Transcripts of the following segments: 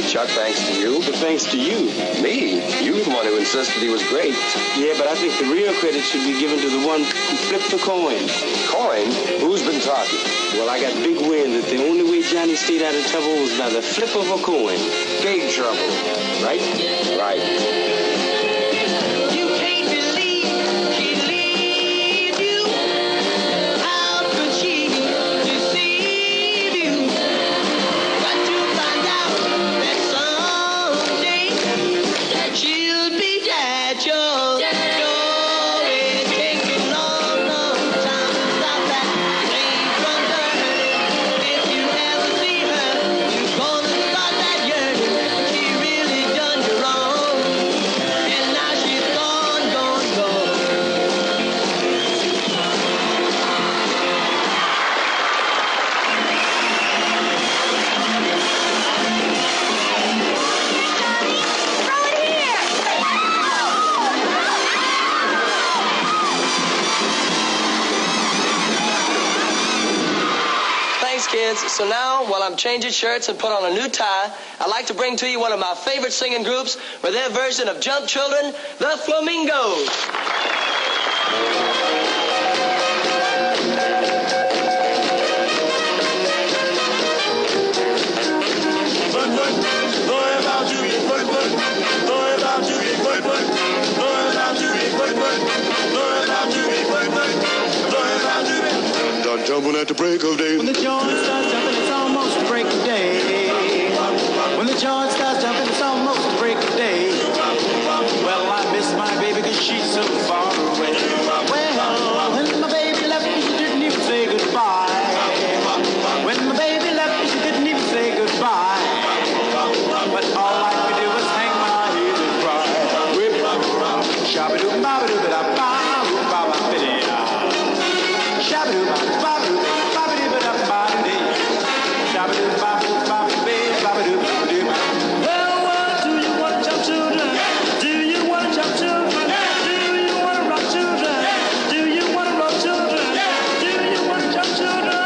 Chuck, thanks to you. But thanks to you. Me? You were the one who insisted he was great. Yeah, but I think the real credit should be given to the one who flipped the coin. Coin? Who's been talking? Well, I got big wind that the only way Johnny stayed out of trouble was by the flip of a coin. Big trouble. Right? Right. So now, while I'm changing shirts and put on a new tie, I'd like to bring to you one of my favorite singing groups with their version of Jump Children, the Flamingos. Jumping at the break of day. When the joint starts jumping, it's almost the break of day. When the joint starts jumping, it's almost the break of day. Well, I miss my baby because she's so far away. Well, when my baby left me, she didn't even say goodbye. When my baby left me, she didn't even say goodbye. But all I could do was hang my head and cry. Whip, shabba-doo-ba-ba-doo-ba-da-ba-doo-ba-ba-biddy-da. Shabba-doo-ba-ba-doo-ba-ba-doo-ba-doo-ba-doo. Well, what do you want to jump children? Do you want to jump children? Do you want to rock children? Do you want to rock children? Do you want to jump children?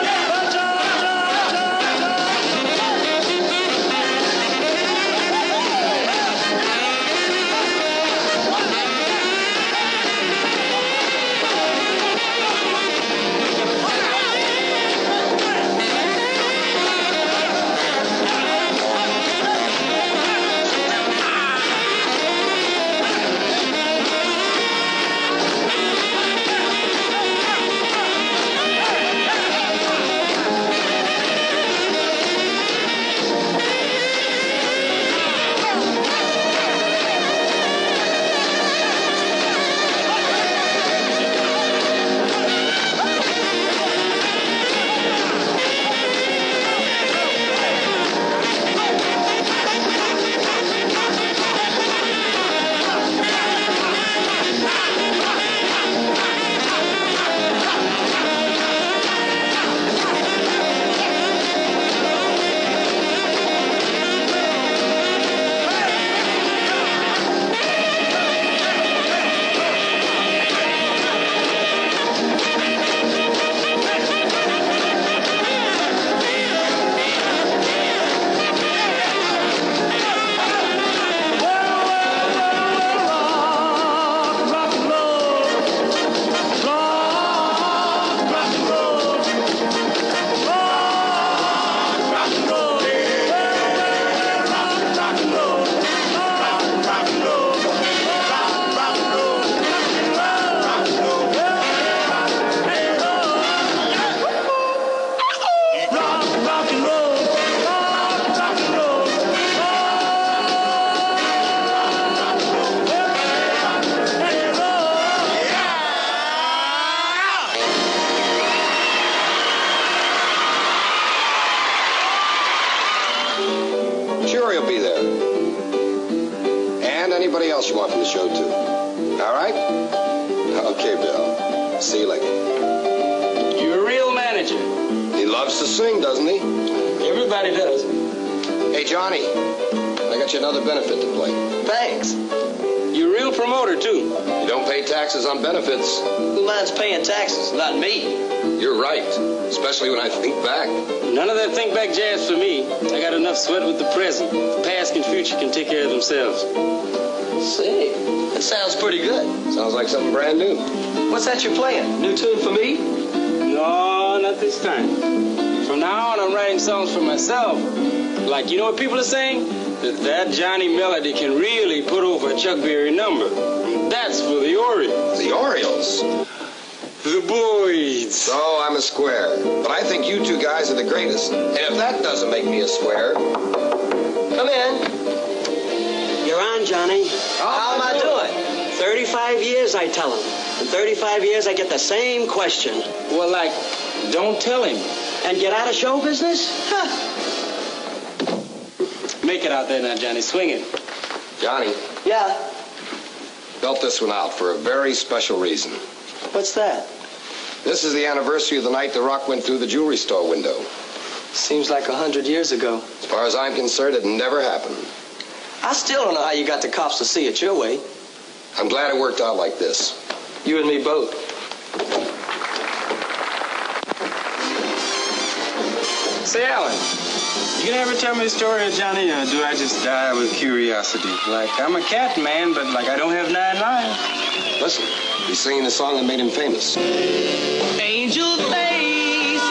anybody else you want from the show, too. All right? Okay, Bill. See you later. You're a real manager. He loves to sing, doesn't he? Everybody does. Hey, Johnny, I got you another benefit to play. Thanks. You're a real promoter, too. You don't pay taxes on benefits. Who minds paying taxes? Not me. You're right, especially when I think back. None of that think back jazz for me. I got enough sweat with the present. The past and future can take care of themselves. Say, that sounds pretty good. Sounds like something brand new. What's that you're playing? New tune for me? No, not this time. From now on, I'm writing songs for myself. Like, you know what people are saying? That Johnny melody can really put over a Chuck Berry number. That's for the Orioles. The Orioles? The Boyds. So I'm a square. But I think you two guys are the greatest. And if that doesn't make me a square... Come in. You're on, Johnny. How am I doing? 35 years, I tell him. In 35 years, I get the same question. Well, like, don't tell him. And get out of show business? Huh. Make it out there now, Johnny. Swing it. Johnny, Yeah, belt this one out for a very special reason. what's that? This is the anniversary of the night the rock went through the jewelry store window. Seems like 100 years ago. As far as I'm concerned, it never happened. I still don't know how you got the cops to see it your way. I'm glad it worked out like this. You and me both. Say, Alan, you gonna ever tell me the story of Johnny, or do I just die with curiosity? Like, I'm a cat man, but, like, I don't have 9 lives. Listen, he's singing the song that made him famous. Angel face,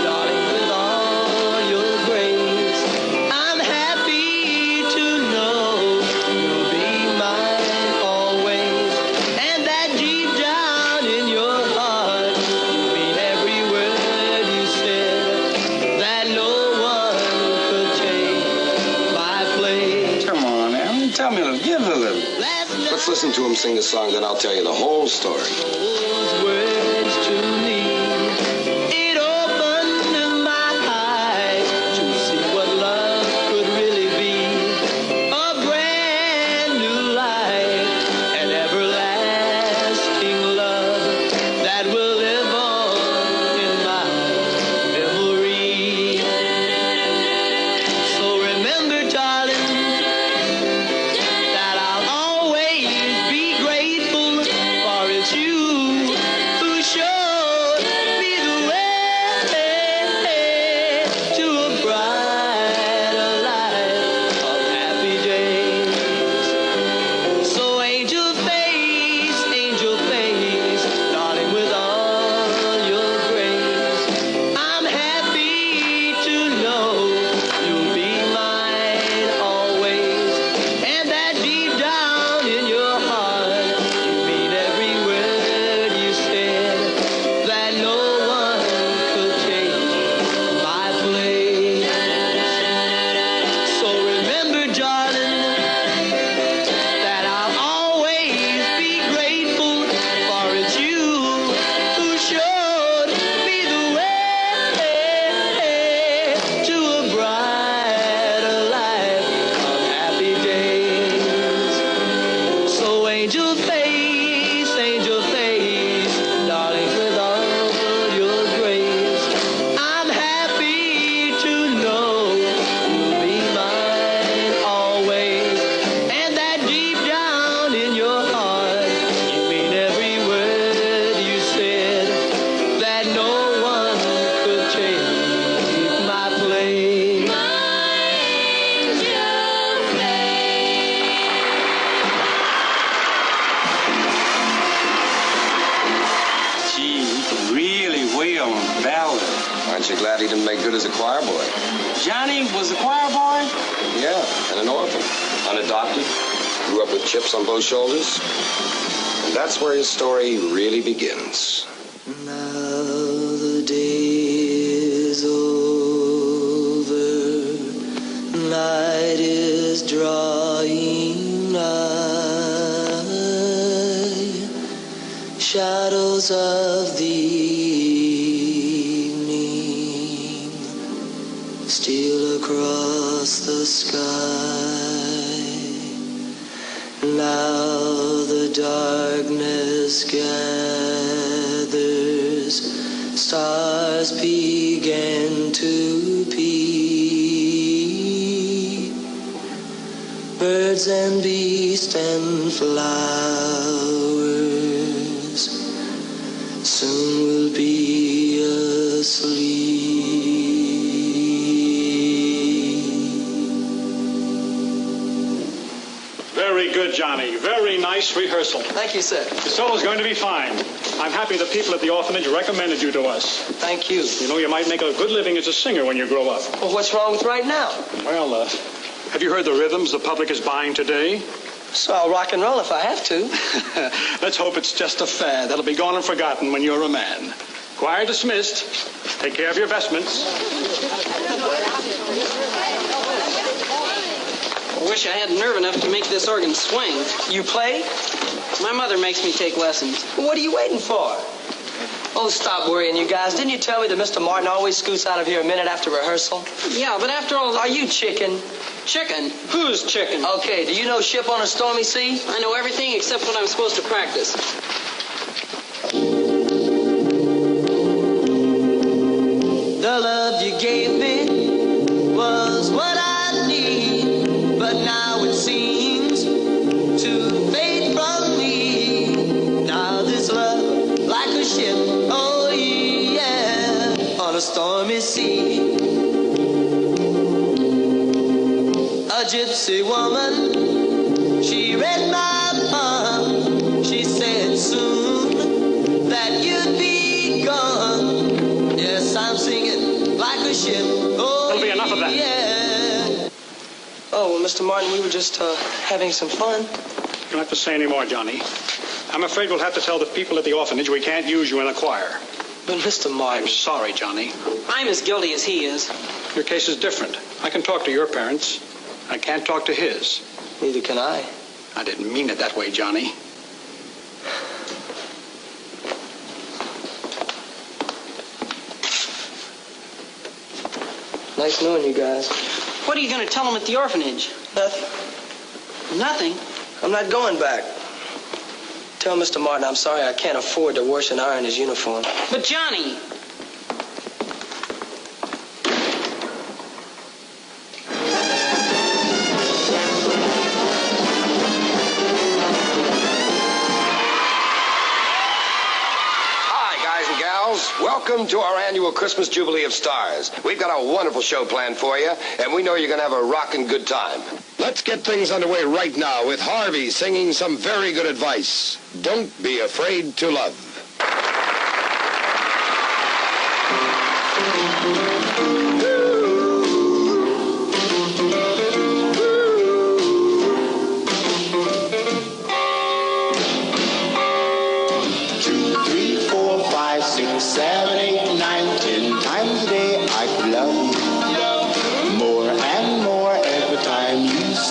darling, with all your grace, I'm happy to know you'll be mine always, and that deep down in your heart, you mean every word you said, that no one could take my place. Come on, Alan, tell me a little, give a little. Let's listen to him sing the song, then I'll tell you the whole story. Those words to me, it opened my eyes to see what love could really be. A brand new life, an everlasting love that will live on in my memory. So remember, darling, that I'll always be grateful, for it's you who showed me the way to a brighter life of happy days. So angel face, darling, with all your grace, I'm happy to know you'll be mine always, and that deep down in your heart, you mean every word you said, that no one could take my place. So remember, darling, that I'll always be grateful, for it's you who showed me the way to a brighter life of happy days. So angel face, darling, with all your grace, I'm happy to know you'll be mine always, and that deep down in your heart, you mean every word you said, that no one could take my place. Gee, he can really wail on ballad. Aren't you glad he didn't make good as a choir boy? Johnny was a choir boy? Yeah, and an orphan. Unadopted. Grew up with chips on both shoulders. And that's where his story really begins. Now the day is over, night is drawing nigh, shadows of the evening steal across the sky. Now the darkness gathers, stars begin to peep, birds and beasts and flowers soon will be asleep. Very good, Johnny. Very nice rehearsal. Thank you, sir. The solo's going to be fine. I'm happy the people at the orphanage recommended you to us. Thank you. You know, you might make a good living as a singer when you grow up. Well, what's wrong with right now? Well, have you heard the rhythms the public is buying today? So I'll rock and roll if I have to. Let's hope it's just a fad that'll be gone and forgotten when you're a man. Choir dismissed. Take care of your vestments. I wish I had nerve enough to make this organ swing. You play? My mother makes me take lessons. Well, what are you waiting for? Oh, stop worrying, you guys. Didn't you tell me that Mr. Martin always scoots out of here a minute after rehearsal? Yeah, but after all... Are you chicken? Chicken? Who's chicken? Okay, do you know Ship on a Stormy Sea? I know everything except what I'm supposed to practice. The love you gave me was what I need, but now it seems to fade from me. Now this love, like a ship, oh yeah, on a stormy sea. A gypsy woman, she read my palm. She said soon that you'd be gone. Yes, I'm singing like a ship. Oh, There'll be enough of that. Yeah. Oh, well, Mr. Martin, we were just having some fun. You don't have to say any more, Johnny. I'm afraid we'll have to tell the people at the orphanage we can't use you in a choir. But Mr. Martin... I'm sorry, Johnny. I'm as guilty as he is. Your case is different. I can talk to your parents. I can't talk to his. Neither can I. I didn't mean it that way, Johnny. Nice knowing you guys. What are you going to tell them at the orphanage? Nothing. Nothing? I'm not going back. Tell Mr. Martin I'm sorry I can't afford to wash and iron his uniform. But Johnny... Welcome to our annual Christmas Jubilee of Stars. We've got a wonderful show planned for you, and we know you're going to have a rockin' good time. Let's get things underway right now with Harvey singing some very good advice. Don't be afraid to love.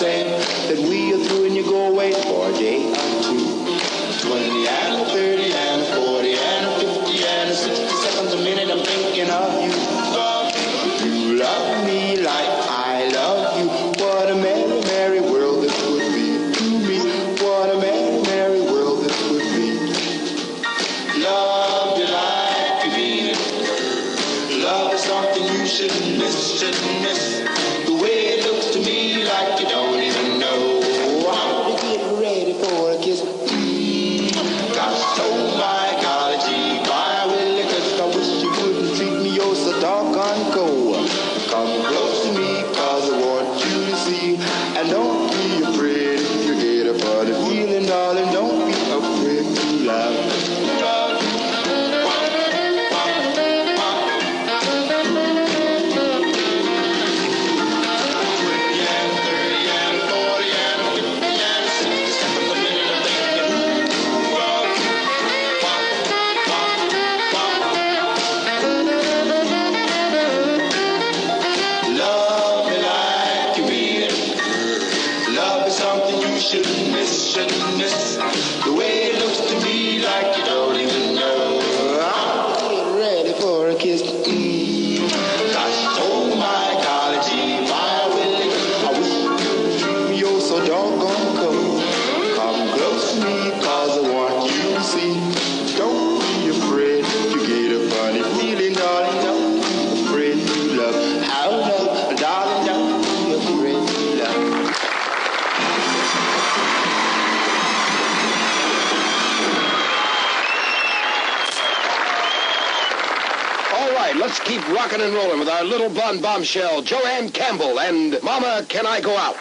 That we are through and you go away for a day or two. 20 and 30 and 40 and 50 and 60 seconds a minute, I'm thinking of you. You love me like I love you. What a merry, merry world this would be to me. What a merry, merry world this would be. Love you like you mean it. Love is something you shouldn't miss, shouldn't miss. The way it looks to me like you don't even know. I'm getting ready for a kiss. Gosh, oh my golly gee, my Willie, 'cause I wish you wouldn't treat me oh so doggone cold. Come close to me 'cause I want you to see. And don't be afraid if you get a funny feeling, darling. Don't be afraid to love. Shouldn't miss the way it looks to me like you don't even know. I'm getting ready for a kiss. Gosh, oh my golly gee, my Willie, I wish you treat me oh so doggone cold. Come close to me 'cause I want you to see. Don't be afraid you get a funny feeling, darling. Don't be afraid to love. How love, darling, don't be afraid to love. keep rocking and rolling with our little blonde bombshell, Joanne Campbell, and Mama, Can I Go Out?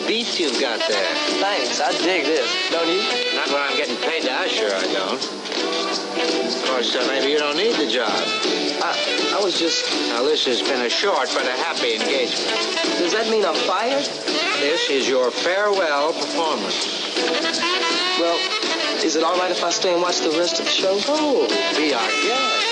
Beat you've got there. Thanks, I dig this. Don't you? Not when I'm getting paid to usher, I don't. Of course, maybe you don't need the job. I was just... Now, this has been a short but a happy engagement. Does that mean I'm fired? This is your farewell performance. Well, is it all right if I stay and watch the rest of the show? Oh, be our guest.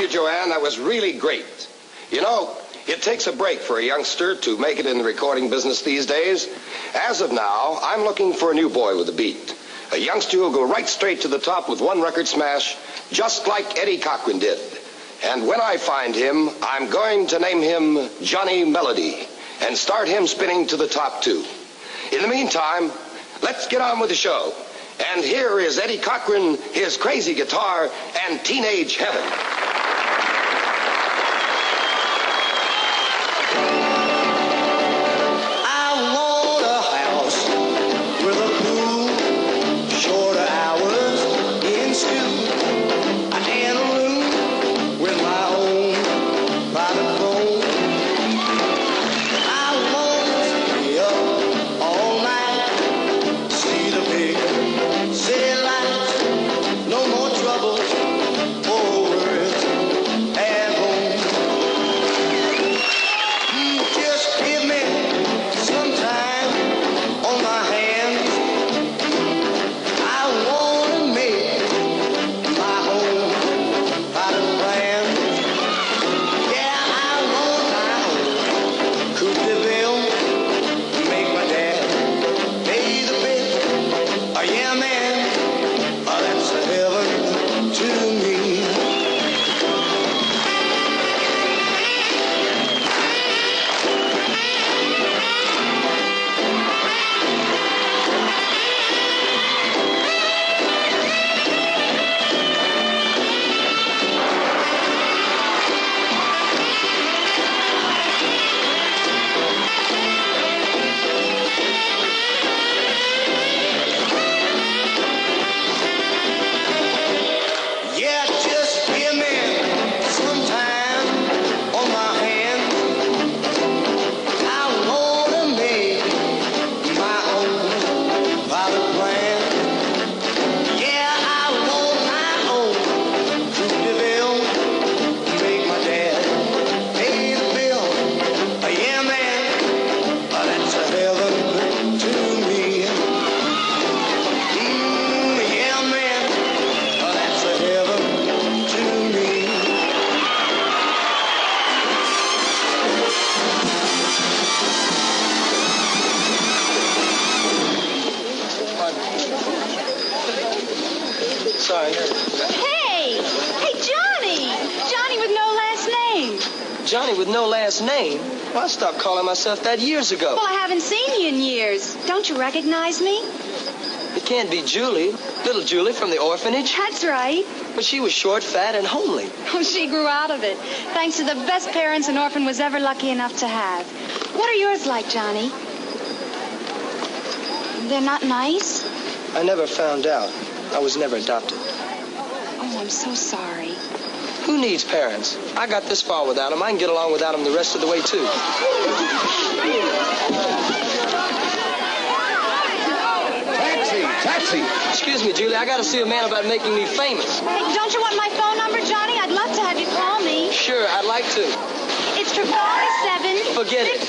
Joanne, that was really great. You know, it takes a break for a youngster to make it in the recording business these days. As of now, I'm looking for a new boy with a beat. A youngster who'll go right straight to the top with one record smash, just like Eddy Cochran did. And when I find him, I'm going to name him Johnny Melody and start him spinning to the top, too. In the meantime, let's get on with the show. And here is Eddy Cochran, his crazy guitar, and Teenage Heaven. City lights, no more troubles, oh, worries. Johnny. Hey! Hey, Johnny! Johnny with no last name. Johnny with no last name? Well, I stopped calling myself that years ago. Well, I haven't seen you in years. Don't you recognize me? It can't be Julie. Little Julie from the orphanage. That's right. But she was short, fat, and homely. Oh, she grew out of it, thanks to the best parents an orphan was ever lucky enough to have. What are yours like, Johnny? They're not nice? I never found out. I was never adopted. Oh, I'm so sorry. Who needs parents? I got this far without them. I can get along without them the rest of the way, too. Taxi! Excuse me, Julie. I got to see a man about making me famous. Hey, don't you want my phone number, Johnny? I'd love to have you call me. Sure, I'd like to. It's Trafalgar 7. Forget it.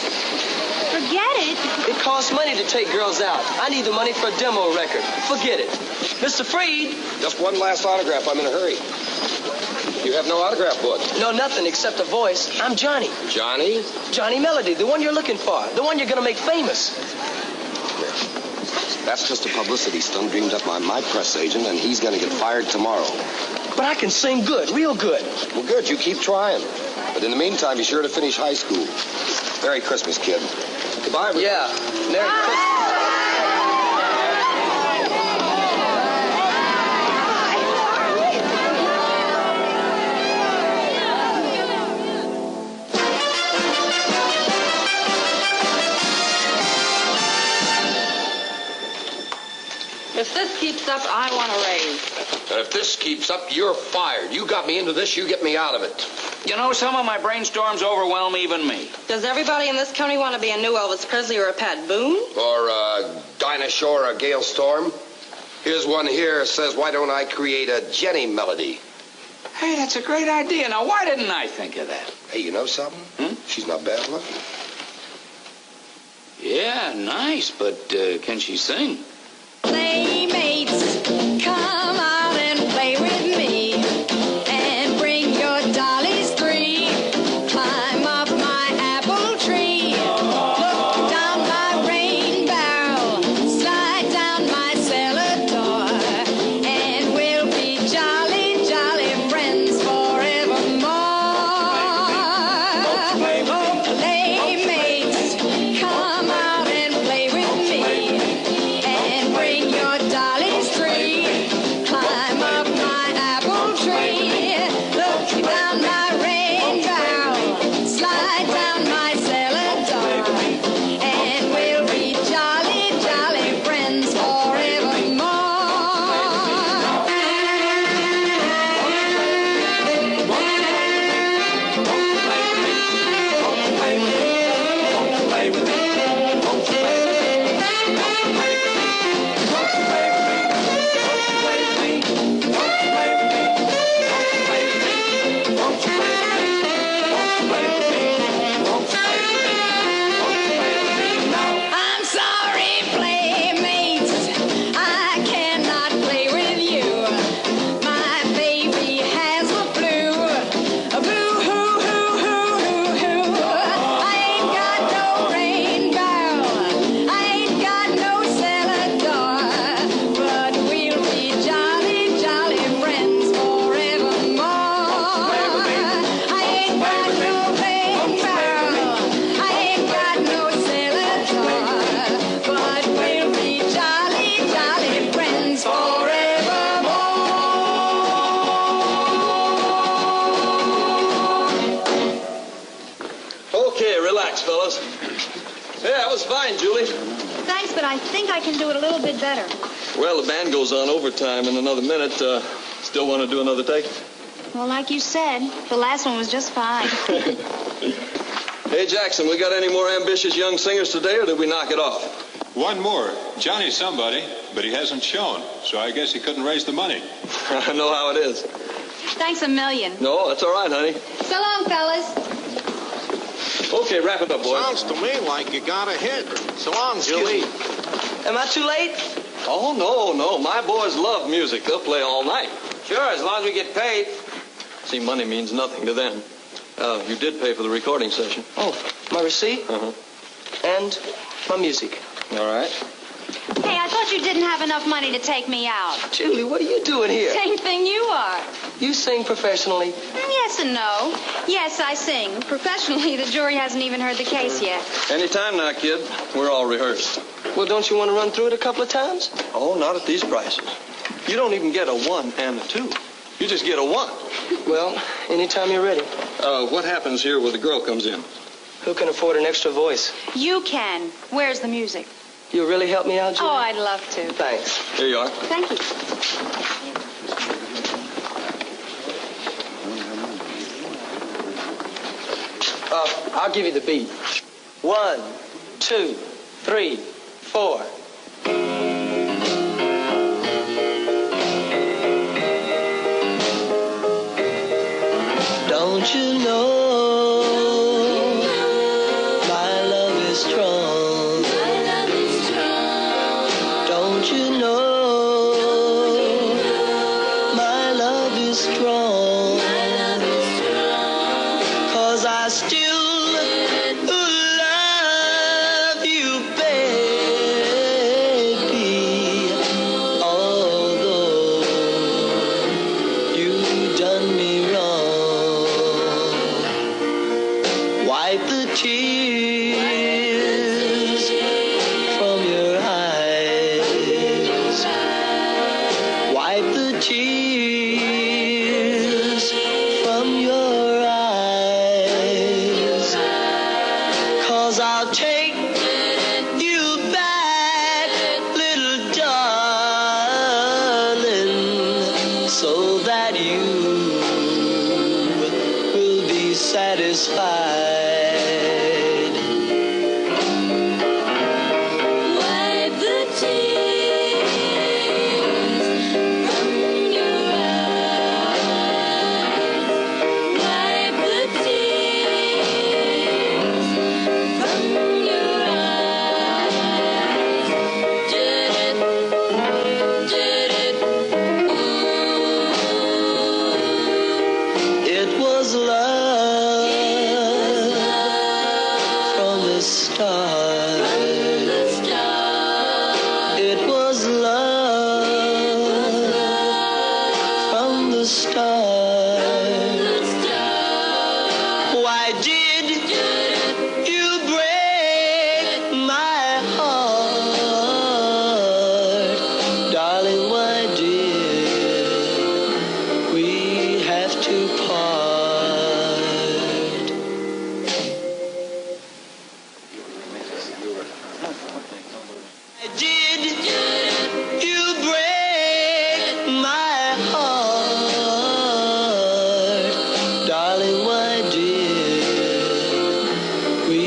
Forget it? It costs money to take girls out. I need the money for a demo record. Forget it. Mr. Freed. Just one last autograph. I'm in a hurry. You have no autograph book. No, nothing except a voice. I'm Johnny. Johnny? Johnny Melody, the one you're looking for. The one you're going to make famous. That's just a publicity stunt dreamed up by my press agent, and he's going to get fired tomorrow. But I can sing good, real good. Well, good. You keep trying. But in the meantime, be sure to finish high school. Merry Christmas, kid. Goodbye, everybody. Yeah, Merry Christmas. If this keeps up, I want a raise. And if this keeps up, you're fired. You got me into this, you get me out of it. You know, some of my brainstorms overwhelm even me. Does everybody in this county want to be a new Elvis Presley or a Pat Boone? Or Dinah Shore or Gale Storm. Here's one here says, why don't I create a Jenny melody? Hey, that's a great idea. Now, why didn't I think of that? Hey, you know something? She's not bad looking. Yeah, nice, but can she sing? Playmates, come out and play with me. And bring your dollies 3. Climb up my apple tree. Look down my rain barrel. Slide down my cellar door. And we'll be jolly, jolly friends forevermore. Oh, playmates, come out and play with me. And bring your dollies 3. Climb up my apple tree. Look down my rain barrel. Slide down my cellar door. And we'll be jolly, jolly friends forevermore. I'm sorry, playmates, I cannot play with you. My baby has the flu. Boo-hoo-hoo-hoo-hoo-hoo. I ain't got no rain barrel. I ain't got no cellar door. But we'll be jolly, jolly friends forevermore. I ain't got no rain barrel. I ain't got no cellar door. But we'll be jolly, jolly friends forevermore. Okay, relax, fellas. Yeah, that was fine, Julie. Thanks, but I think I can do it a little bit better. Well, the band goes on overtime in another minute. Still want to do another take? Well, like you said, the last one was just fine. Hey, Jackson, we got any more ambitious young singers today, or did we knock it off? One more. Johnny's somebody, but he hasn't shown, so I guess he couldn't raise the money. I know how it is. Thanks a million. No, that's all right, honey. So long, fellas. Okay, wrap it up, boys. Sounds to me like you got a hit. So long, Julie. Am I too late? Oh, no. My boys love music. They'll play all night. Sure, as long as we get paid. See, money means nothing to them. You did pay for the recording session. Oh, my receipt? Uh-huh. And my music. All right. Hey, I thought you didn't have enough money to take me out. Julie, what are you doing here? Same thing you are. You sing professionally. Yes and no. Yes, I sing. Professionally, the jury hasn't even heard the case yet. Anytime now, kid. We're all rehearsed. Well, don't you want to run through it a couple of times? Oh, not at these prices. You don't even get a 1 and a 2. You just get a 1. Well, anytime you're ready. What happens here when the girl comes in? Who can afford an extra voice? You can. Where's the music? You'll really help me out, Julie? Oh, I'd love to. Thanks. Here you are. Thank you. I'll give you the beat. 1, 2, 3, 4. Don't you know my love is strong? My love is strong. Don't you know my love is strong? My love is strong. 'Cause I still love you, baby. Although you've done me wrong. Wipe the tears from your eyes. Wipe the tears from your eyes. 'Cause I'll take you back, little darling, so that you will be satisfied. Wipe the tears from your eyes. Wipe the tears from your eyes. Did it, ooh. It was love from the start. It was love from the start. Why did you break my heart? Darling, why did we have to part? Did you break my heart? Darling, why did we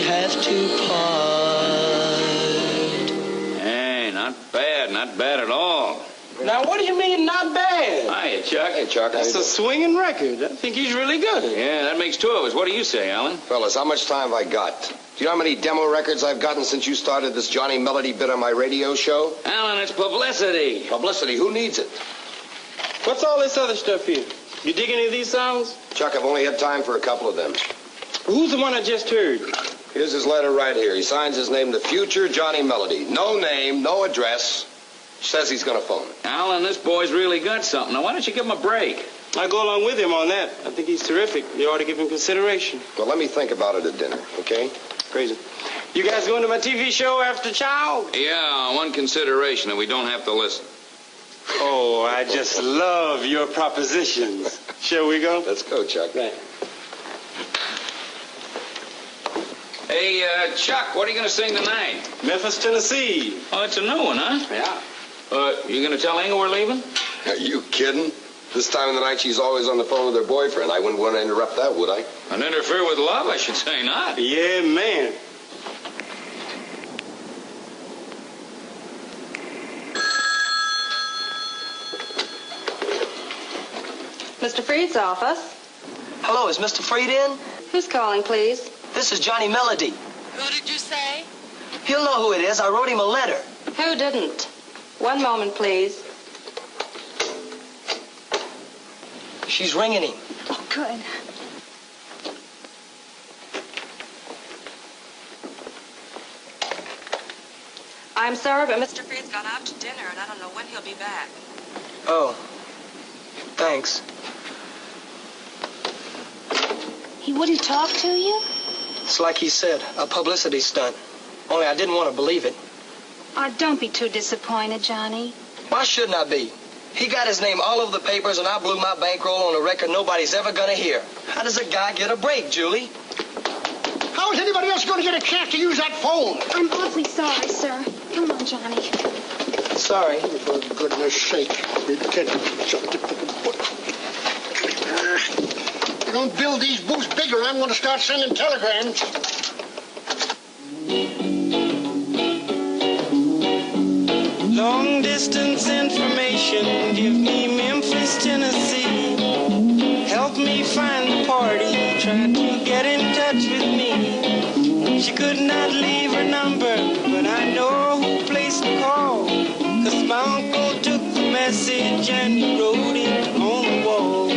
have to part? Hey, not bad at all. Now, what do you mean, not bad? Hiya, Chuck. Hey, Chuck. That's a swinging record. I think he's really good. Yeah, that makes 2 of us. What do you say, Alan? Fellas, how much time have I got? Do you know how many demo records I've gotten since you started this Johnny Melody bit on my radio show? Alan, it's publicity. Publicity? Who needs it? What's all this other stuff here? You dig any of these songs? Chuck, I've only had time for a couple of them. Who's the one I just heard? Here's his letter right here. He signs his name, The Future Johnny Melody. No name, no address. Says he's going to phone. Alan, this boy's really got something. Now, why don't you give him a break? I go along with him on that. I think he's terrific. You ought to give him consideration. Well, let me think about it at dinner, okay? Crazy. You guys going to my TV show after chow? Yeah, one consideration, that we don't have to listen. Oh, I just love your propositions. Shall we go? Let's go, Chuck. Right. Hey, Chuck, what are you going to sing tonight? Memphis, Tennessee. Oh, it's a new one, huh? Yeah. You going to tell Inga we're leaving? Are you kidding? This time of the night, she's always on the phone with her boyfriend. I wouldn't want to interrupt that, would I? And interfere with love, I should say not. Yeah, man. Mr. Freed's office. Hello, is Mr. Freed in? Who's calling, please? This is Johnny Melody. Who did you say? He'll know who it is. I wrote him a letter. Who didn't? One moment, please. She's ringing him. Oh, good. I'm sorry, but Mr. Freed's gone out to dinner, and I don't know when he'll be back. Oh, thanks. He wouldn't talk to you? It's like he said, a publicity stunt. Only I didn't want to believe it. Oh, don't be too disappointed, Johnny. Why shouldn't I be? He got his name all over the papers, and I blew my bankroll on a record nobody's ever going to hear. How does a guy get a break, Julie? How is anybody else going to get a chance to use that phone? I'm awfully sorry, sir. Come on, Johnny. Sorry. For goodness sake. You don't build these booths bigger, I'm going to start sending telegrams. Long distance information, give me Memphis, Tennessee. Help me find the party, try to get in touch with me. She could not leave her number, but I know who placed the call. 'Cause my uncle took the message and he wrote it on the wall.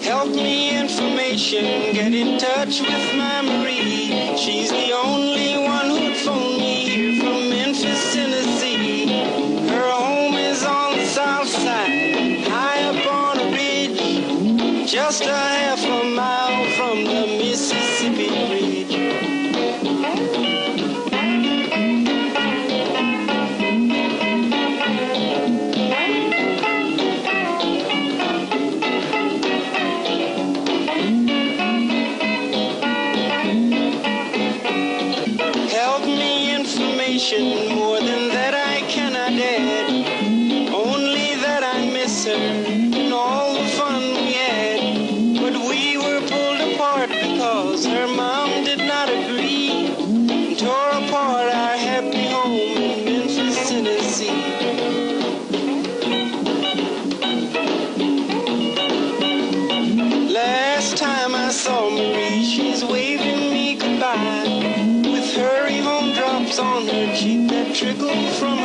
Help me information, get in touch with my Marie. She's the only one who'd phone me here from Memphis, Tennessee. Her home is on the south side, high up on a ridge, just a half a mile from the Mississippi Bridge. More than that I cannot add. Only that I miss her and all the fun we had. But we were pulled apart because her mom did not agree, and tore apart our happy home in Memphis, Tennessee. Last time I saw Marie, she's waving me goodbye, with hurry home drops on her cheek that trickle from